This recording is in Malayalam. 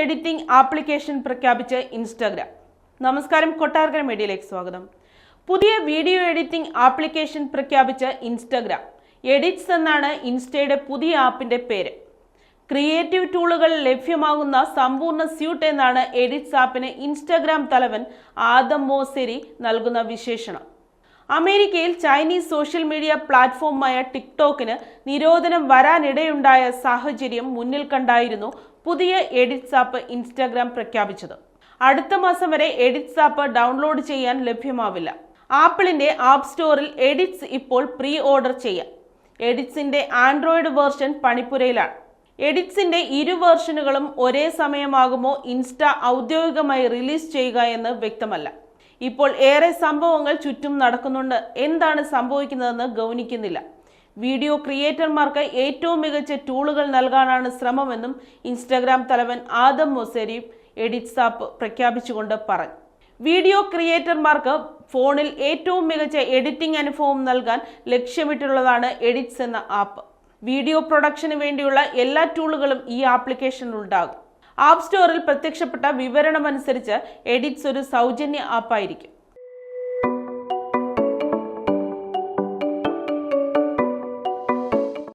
എഡിറ്റിംഗ് ആപ്ലിക്കേഷൻ പ്രഖ്യാപിച്ച് ഇൻസ്റ്റാഗ്രാം. നമസ്കാരം, കൊട്ടാരക്കര മീഡിയയിലേക്ക് സ്വാഗതം. പുതിയ വീഡിയോ എഡിറ്റിംഗ് ആപ്ലിക്കേഷൻ പ്രഖ്യാപിച്ച് ഇൻസ്റ്റാഗ്രാം. എഡിറ്റ്സ് എന്നാണ് ഇൻസ്റ്റയുടെ പുതിയ ആപ്പിന്റെ പേര്. ക്രിയേറ്റീവ് ടൂളുകൾ ലഭ്യമാകുന്ന സമ്പൂർണ്ണ സ്യൂട്ട് എന്നാണ് എഡിറ്റ്സ് ആപ്പിന് ഇൻസ്റ്റാഗ്രാം തലവൻ ആദം മോസേരി നൽകുന്ന വിശേഷണം. അമേരിക്കയിൽ ചൈനീസ് സോഷ്യൽ മീഡിയ പ്ലാറ്റ്ഫോമായ ടിക്ടോക്കിന് നിരോധനം വരാനിടയുണ്ടായ സാഹചര്യം മുന്നിൽ കണ്ടായിരുന്നു പുതിയ എഡിറ്റ്സ് ആപ്പ് ഇൻസ്റ്റാഗ്രാം പ്രഖ്യാപിച്ചത്. അടുത്ത മാസം വരെ എഡിറ്റ്സ് ആപ്പ് ഡൗൺലോഡ് ചെയ്യാൻ ലഭ്യമാവില്ല. ആപ്പിളിന്റെ ആപ്പ് സ്റ്റോറിൽ എഡിറ്റ്സ് ഇപ്പോൾ പ്രീ ഓർഡർ ചെയ്യാം. എഡിറ്റ്സിന്റെ ആൻഡ്രോയിഡ് വേർഷൻ പണിപ്പുരയിലാണ്. എഡിറ്റ്സിന്റെ ഇരു വേർഷനുകളും ഒരേ സമയമാകുമോ ഇൻസ്റ്റ ഔദ്യോഗികമായി റിലീസ് ചെയ്യുക എന്ന് വ്യക്തമല്ല. ഇപ്പോൾ ഏറെ സംഭവങ്ങൾ ചുറ്റും നടക്കുന്നുണ്ട്. എന്താണ് സംഭവിക്കുന്നതെന്ന് ഗൗനിക്കുന്നില്ല. വീഡിയോ ക്രിയേറ്റർമാർക്ക് ഏറ്റവും മികച്ച ടൂളുകൾ നൽകാനാണ് ശ്രമമെന്നും ഇൻസ്റ്റാഗ്രാം തലവൻ ആദം മൊസേരി എഡിറ്റ്സ് ആപ്പ് പ്രഖ്യാപിച്ചുകൊണ്ട് പറഞ്ഞു. വീഡിയോ ക്രിയേറ്റർമാർക്ക് ഫോണിൽ ഏറ്റവും മികച്ച എഡിറ്റിംഗ് അനുഭവം നൽകാൻ ലക്ഷ്യമിട്ടുള്ളതാണ് എഡിറ്റ്സ് എന്ന ആപ്പ്. വീഡിയോ പ്രൊഡക്ഷന് വേണ്ടിയുള്ള എല്ലാ ടൂളുകളും ഈ ആപ്ലിക്കേഷനിൽ ഉണ്ടാകും. ആപ്പ് സ്റ്റോറിൽ പ്രത്യക്ഷപ്പെട്ട വിവരണമനുസരിച്ച് എഡിറ്റ്സ് ഒരു സൗജന്യ ആപ്പായിരിക്കും.